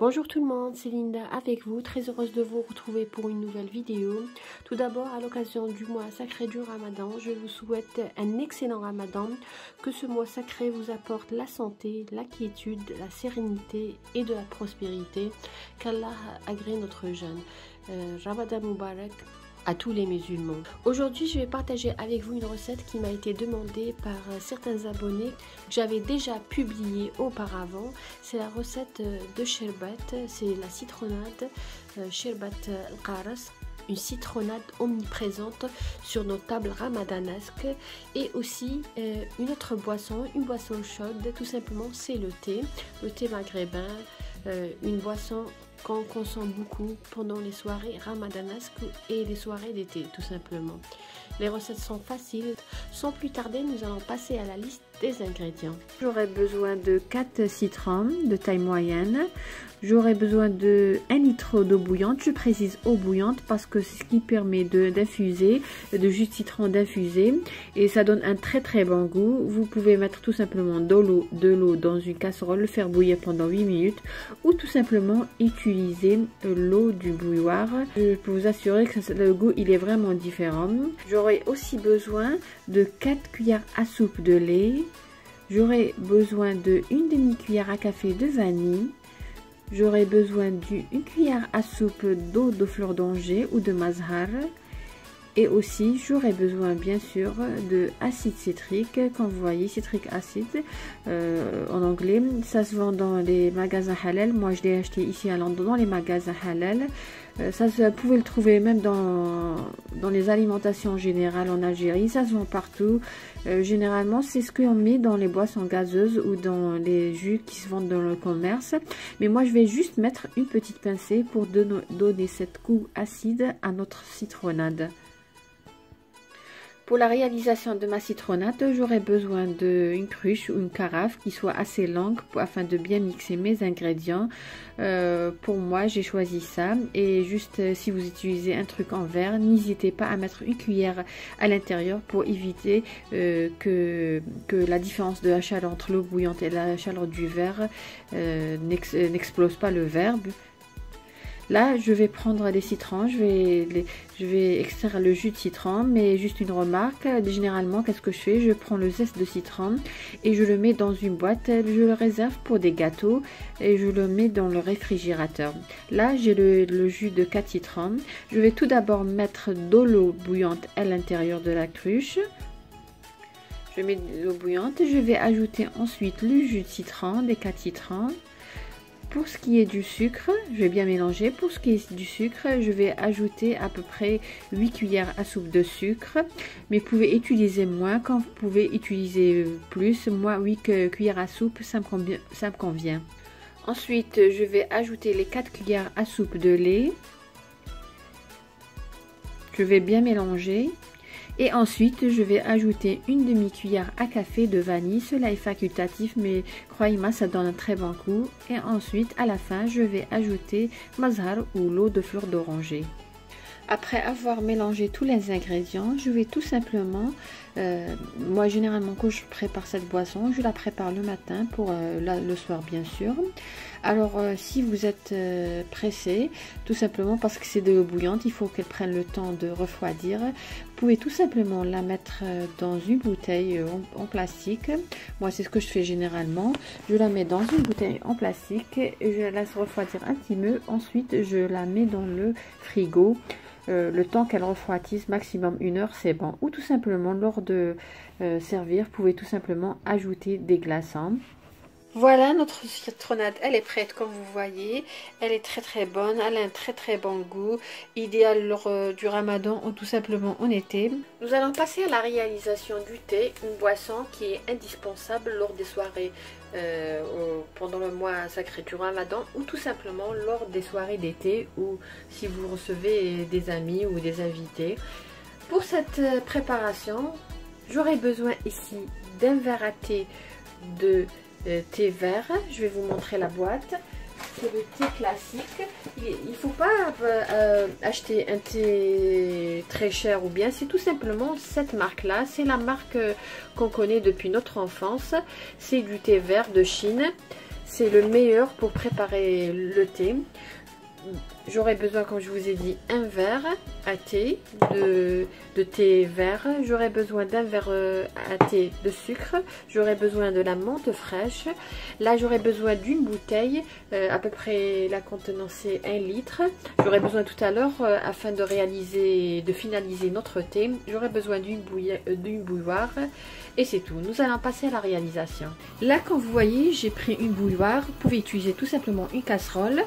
Bonjour tout le monde, c'est Linda avec vous, très heureuse de vous retrouver pour une nouvelle vidéo. Tout d'abord, à l'occasion du mois sacré du Ramadan, je vous souhaite un excellent Ramadan, que ce mois sacré vous apporte la santé, la quiétude, la sérénité et de la prospérité, qu'Allah agrée notre jeûne. Ramadan Mubarak à tous les musulmans. Aujourd'hui, je vais partager avec vous une recette qui m'a été demandée par certains abonnés que j'avais déjà publiée auparavant. C'est la recette de sherbet, c'est la citronnade, sherbet al-qaras, une citronnade omniprésente sur nos tables ramadanesques, et aussi une autre boisson, une boisson chaude, tout simplement c'est le thé maghrébin, une boisson qu'on consomme beaucoup pendant les soirées ramadanesques et les soirées d'été tout simplement. Les recettes sont faciles. Sans plus tarder, nous allons passer à la liste des ingrédients. J'aurai besoin de 4 citrons de taille moyenne. J'aurai besoin de 1 litre d'eau bouillante. Je précise eau bouillante parce que c'est ce qui permet d'infuser, de jus de citron d'infuser. Et ça donne un très bon goût. Vous pouvez mettre tout simplement de l'eau dans une casserole, le faire bouillir pendant 8 minutes. Ou tout simplement utiliser l'eau du bouilloire. Je peux vous assurer que le goût il est vraiment différent. J'aurai aussi besoin de 4 cuillères à soupe de lait. J'aurai besoin de une demi-cuillère à café de vanille. J'aurai besoin d'une cuillère à soupe d'eau de fleur d'oranger ou de mazhar. Et aussi, j'aurai besoin bien sûr de acide citrique, comme vous voyez, citrique acide en anglais. Ça se vend dans les magasins halal. Moi, je l'ai acheté ici à Londres dans les magasins halal. Vous pouvez le trouver même dans les alimentations générales en Algérie. Ça se vend partout. Généralement, c'est ce qu'on met dans les boissons gazeuses ou dans les jus qui se vendent dans le commerce. Mais moi, je vais juste mettre une petite pincée pour donner cette goût acide à notre citronnade. Pour la réalisation de ma citronnade, j'aurai besoin d'une cruche ou une carafe qui soit assez longue afin de bien mixer mes ingrédients. Pour moi, j'ai choisi ça. Et juste si vous utilisez un truc en verre, n'hésitez pas à mettre une cuillère à l'intérieur pour éviter que la différence de la chaleur entre l'eau bouillante et la chaleur du verre n'explose pas le verre. Là, je vais prendre les citrons, je vais extraire le jus de citron, mais juste une remarque, généralement, qu'est-ce que je fais? Je prends le zeste de citron et je le mets dans une boîte, je le réserve pour des gâteaux et je le mets dans le réfrigérateur. Là, j'ai le jus de 4 citrons. Je vais tout d'abord mettre de l'eau bouillante à l'intérieur de la cruche. Je mets de l'eau bouillante et je vais ajouter ensuite le jus de citron, des 4 citrons. Pour ce qui est du sucre, je vais bien mélanger. Pour ce qui est du sucre, je vais ajouter à peu près 8 cuillères à soupe de sucre. Mais vous pouvez utiliser moins quand vous pouvez utiliser plus. Moi, 8 cuillères à soupe, ça me convient. Ensuite, je vais ajouter les 4 cuillères à soupe de lait. Je vais bien mélanger. Et ensuite, je vais ajouter une demi-cuillère à café de vanille. Cela est facultatif, mais croyez-moi, ça donne un très bon goût. Et ensuite, à la fin, je vais ajouter mazhar ou l'eau de fleur d'oranger. Après avoir mélangé tous les ingrédients, je vais tout simplement, moi généralement quand je prépare cette boisson, je la prépare le matin pour le soir bien sûr. Alors si vous êtes pressé, tout simplement parce que c'est de l'eau bouillante, il faut qu'elle prenne le temps de refroidir. Vous pouvez tout simplement la mettre dans une bouteille en plastique. Moi c'est ce que je fais généralement. Je la mets dans une bouteille en plastique et je la laisse refroidir un petit peu. Ensuite je la mets dans le frigo. Le temps qu'elle refroidisse, maximum 1 heure, c'est bon. Ou tout simplement, lors de servir, vous pouvez tout simplement ajouter des glaçons. Voilà, notre citronnade, elle est prête comme vous voyez. Elle est très bonne, elle a un très bon goût. Idéal lors du ramadan ou tout simplement en été. Nous allons passer à la réalisation du thé, une boisson qui est indispensable lors des soirées pendant le mois sacré du ramadan ou tout simplement lors des soirées d'été ou si vous recevez des amis ou des invités. Pour cette préparation, j'aurai besoin ici d'un verre à thé de thé vert. Je vais vous montrer la boîte. C'est le thé classique. Il ne faut pas acheter un thé très cher ou bien. C'est tout simplement cette marque là. C'est la marque qu'on connaît depuis notre enfance. C'est du thé vert de Chine. c'est le meilleur pour préparer le thé. J'aurai besoin, comme je vous ai dit, un verre à thé de thé vert. J'aurai besoin d'un verre à thé de sucre. J'aurai besoin de la menthe fraîche. Là, j'aurai besoin d'une bouteille. À peu près, la contenance c'est 1 litre. J'aurai besoin tout à l'heure, afin de finaliser notre thé. J'aurai besoin d'une bouilloire. Et c'est tout. Nous allons passer à la réalisation. Là, comme vous voyez, j'ai pris une bouilloire. Vous pouvez utiliser tout simplement une casserole.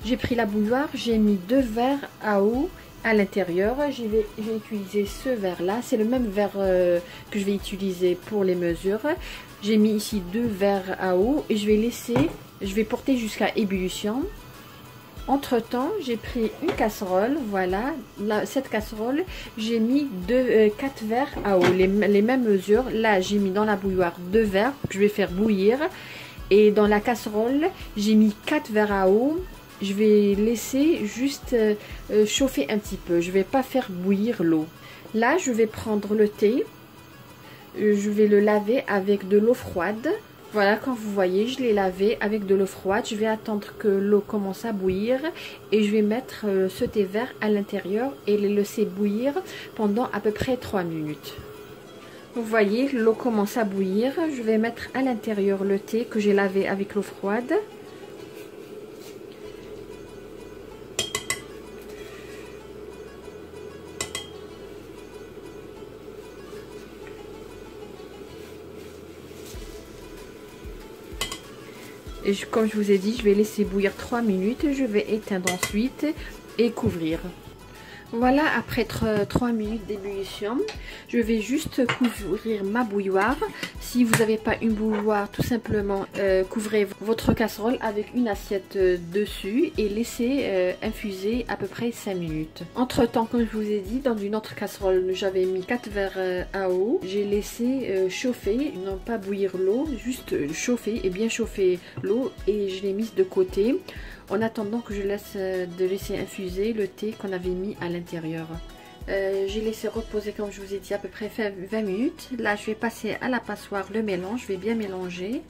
J'ai pris la bouilloire, j'ai mis 2 verres à eau à l'intérieur. J'ai utilisé ce verre là, c'est le même verre que je vais utiliser pour les mesures. J'ai mis ici 2 verres à eau et je vais porter jusqu'à ébullition. Entre temps, j'ai pris une casserole, voilà, cette casserole, j'ai mis 4 verres à eau, les mêmes mesures. Là, j'ai mis dans la bouilloire 2 verres que je vais faire bouillir. Et dans la casserole, j'ai mis 4 verres à eau. Je vais laisser juste chauffer un petit peu. Je ne vais pas faire bouillir l'eau. Là, je vais prendre le thé. Je vais le laver avec de l'eau froide. Voilà, comme vous voyez, je l'ai lavé avec de l'eau froide. Je vais attendre que l'eau commence à bouillir. Et je vais mettre ce thé vert à l'intérieur et le laisser bouillir pendant à peu près 3 minutes. Vous voyez, l'eau commence à bouillir. Je vais mettre à l'intérieur le thé que j'ai lavé avec l'eau froide. Et comme je vous ai dit, je vais laisser bouillir 3 minutes. Je vais éteindre ensuite et couvrir. Voilà, après 3 minutes d'ébullition, je vais juste couvrir ma bouilloire. Si vous n'avez pas une bouilloire, tout simplement couvrez votre casserole avec une assiette dessus et laissez infuser à peu près 5 minutes. Entre temps, comme je vous ai dit, dans une autre casserole, j'avais mis 4 verres à eau. J'ai laissé chauffer, non pas bouillir l'eau, juste chauffer et bien chauffer l'eau et je l'ai mise de côté. En attendant que je laisser infuser le thé qu'on avait mis à l'intérieur. J'ai laissé reposer, comme je vous ai dit, à peu près 20 minutes. Là, je vais passer à la passoire le mélange. Je vais bien mélanger.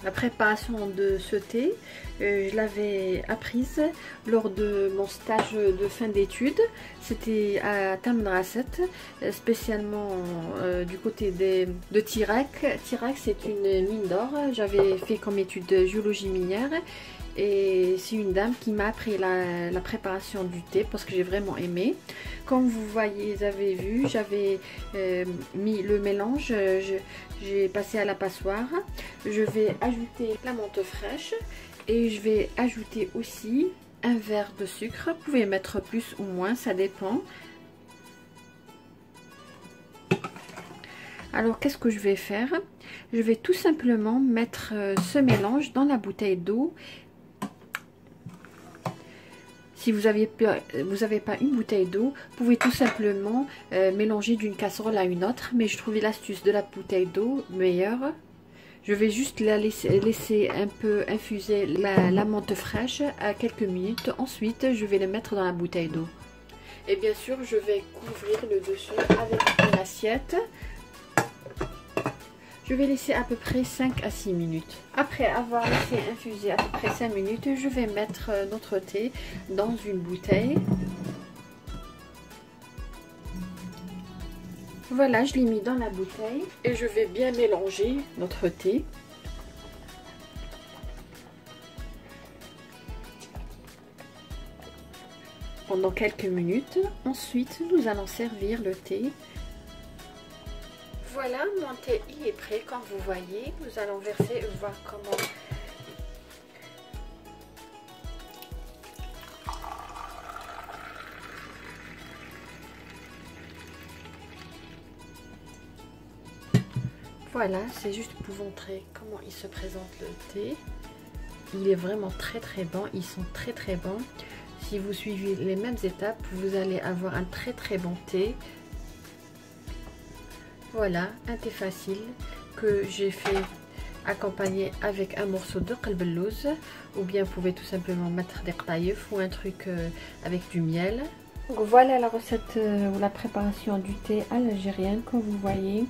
La préparation de ce thé, je l'avais apprise lors de mon stage de fin d'études. C'était à Tamanrasset, spécialement du côté de Tirak. Tirak, c'est une mine d'or. J'avais fait comme étude de géologie minière. Et c'est une dame qui m'a appris la préparation du thé parce que j'ai vraiment aimé. Comme vous voyez, vous avez vu, j'avais mis le mélange, j'ai passé à la passoire. Je vais ajouter la menthe fraîche et je vais ajouter aussi un verre de sucre. Vous pouvez mettre plus ou moins, ça dépend. Alors, qu'est-ce que je vais faire? Je vais tout simplement mettre ce mélange dans la bouteille d'eau. Si vous n'avez pas une bouteille d'eau, vous pouvez tout simplement mélanger d'une casserole à une autre. Mais je trouvais l'astuce de la bouteille d'eau meilleure. Je vais juste la laisser un peu infuser la menthe fraîche à quelques minutes. Ensuite, je vais les mettre dans la bouteille d'eau. Et bien sûr, je vais couvrir le dessus avec une assiette. Je vais laisser à peu près 5 à 6 minutes. Après avoir laissé infuser à peu près 5 minutes, je vais mettre notre thé dans une bouteille. Voilà, je l'ai mis dans la bouteille et je vais bien mélanger notre thé. Pendant quelques minutes. Ensuite, nous allons servir le thé. Voilà, mon thé il est prêt, comme vous voyez. Nous allons verser, voir comment. Voilà, c'est juste pour vous montrer comment il se présente le thé. Il est vraiment très très bon, ils sont très très bons. Si vous suivez les mêmes étapes, vous allez avoir un très très bon thé. Voilà, un thé facile que j'ai fait accompagné avec un morceau de qalbellouz, ou bien vous pouvez tout simplement mettre des qtaïf ou un truc avec du miel. Donc voilà la recette ou la préparation du thé à l'algérienne. Comme vous voyez,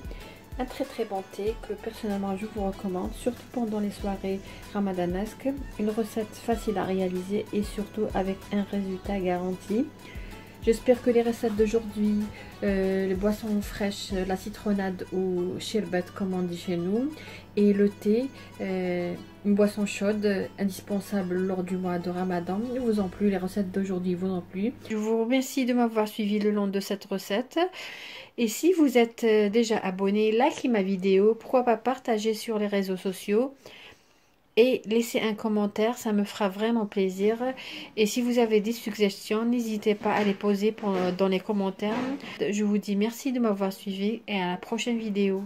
un très bon thé que personnellement je vous recommande, surtout pendant les soirées ramadanesques. Une recette facile à réaliser et surtout avec un résultat garanti. J'espère que les recettes d'aujourd'hui, les boissons fraîches, la citronnade ou sherbet comme on dit chez nous, et le thé, une boisson chaude indispensable lors du mois de Ramadan, vous ont plu, les recettes d'aujourd'hui vous ont plu. Je vous remercie de m'avoir suivi le long de cette recette. Et si vous êtes déjà abonné, likez ma vidéo, pourquoi pas partager sur les réseaux sociaux. Et laissez un commentaire, ça me fera vraiment plaisir. Et si vous avez des suggestions, n'hésitez pas à les poser dans les commentaires. Je vous dis merci de m'avoir suivi et à la prochaine vidéo.